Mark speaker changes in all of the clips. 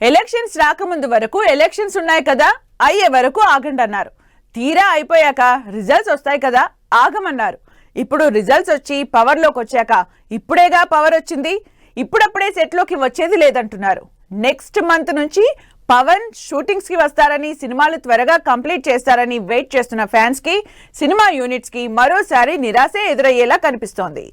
Speaker 1: Elections రాకముందు వరకు elections ఉన్నాయి కదా, అయ్యే వరకు ఆగండి అన్నారు. తీరా అయిపోయాక రిజల్ట్స్ వస్తాయి కదా, ఆగమన్నారు. ఇప్పుడు రిజల్ట్స్ వచ్చి పవర్లోకి వచ్చాక ఇప్పుడేగా పవర్ వచ్చింది, ఇప్పుడప్పుడే సెట్లోకి వచ్చేది లేదంటున్నారు. నెక్స్ట్ మంత్ నుంచి పవన్ షూటింగ్స్ కి వస్తారని, సినిమాలు త్వరగా కంప్లీట్ చేస్తారని వెయిట్ చేస్తున్న ఫ్యాన్స్ కి, సినిమా యూనిట్స్ కి మరోసారి నిరాశే ఎదురయ్యేలా కనిపిస్తోంది.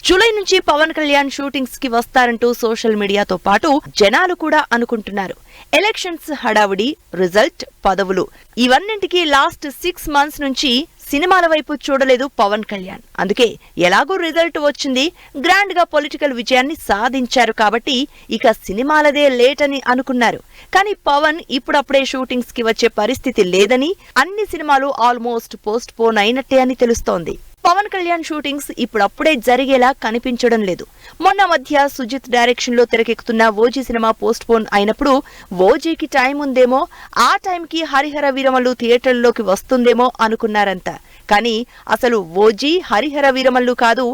Speaker 2: జూలై నుంచి పవన్ కళ్యాణ్ షూటింగ్స్ కి వస్తారంటూ సోషల్ మీడియాతో పాటు జనాలు కూడా అనుకుంటున్నారు. ఎలక్షన్స్ హడావుడి, రిజల్ట్, పదవులు ఇవన్నింటికి లాస్ట్ 6 months నుంచి సినిమాల వైపు చూడలేదు పవన్ కళ్యాణ్. అందుకే ఎలాగో రిజల్ట్ వచ్చింది, గ్రాండ్ గా పొలిటికల్ విజయాన్ని సాధించారు కాబట్టి ఇక సినిమాలదే లేట్ అని అనుకున్నారు. కానీ పవన్ ఇప్పుడప్పుడే షూటింగ్స్ కి వచ్చే పరిస్థితి లేదని, అన్ని సినిమాలు ఆల్మోస్ట్ పోస్ట్ పోన్ అయినట్టే అని తెలుస్తోంది. పవన్ కళ్యాణ్ షూటింగ్స్ ఇప్పుడప్పుడే జరిగేలా కనిపించడం లేదు. మొన్న మధ్య సుజిత్ డైరెక్షన్ లో తెరకెక్కుతున్న ఓజీ సినిమా పోస్ట్ పోన్ అయినప్పుడు ఓజీకి టైం ఉందేమో, ఆ టైంకి హరిహర వీరమల్లు థియేటర్లోకి వస్తుందేమో అనుకున్నారంతా. కానీ అసలు ఓజీ, హరిహర వీరమల్లు కాదు,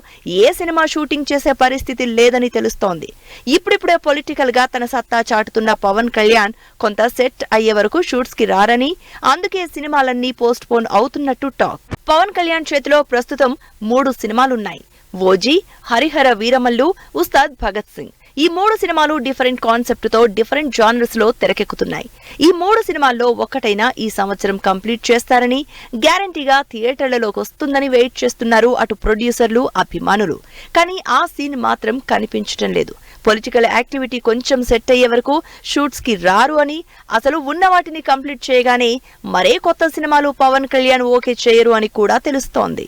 Speaker 2: ఏ సినిమా షూటింగ్ చేసే పరిస్థితి లేదని తెలుస్తోంది. ఇప్పుడిప్పుడే పొలిటికల్ గా తన సత్తా చాటుతున్న పవన్ కళ్యాణ్ కొంత సెట్ అయ్యే వరకు షూట్స్ కి రారని, అందుకే సినిమాలన్నీ పోస్ట్ పోన్ అవుతున్నట్టు టాక్. పవన్ కళ్యాణ్ చేతిలో ప్రస్తుతం 3 సినిమాలున్నాయి. ఓజీ, హరిహర వీరమల్లు, ఉస్తాద్ భగత్ సింగ్. ఈ 3 సినిమాలు డిఫరెంట్ కాన్సెప్ట్ తో డిఫరెంట్ జానర్స్ లో తెరకెక్కుతున్నాయి. ఈ 3 సినిమాల్లో ఒక్కటైనా ఈ సంవత్సరం కంప్లీట్ చేస్తారని, గ్యారంటీగా థియేటర్లలోకి వస్తుందని వెయిట్ చేస్తున్నారు అటు ప్రొడ్యూసర్లు, అభిమానులు. కానీ ఆ సీన్ మాత్రం కనిపించడం లేదు. పొలిటికల్ యాక్టివిటీ కొంచెం సెట్ అయ్యే వరకు షూట్స్ కి రారు అని, అసలు ఉన్న వాటిని కంప్లీట్ చేయగానే మరే కొత్త సినిమాలు పవన్ కళ్యాణ్ ఓకే చేయరు అని కూడా తెలుస్తోంది.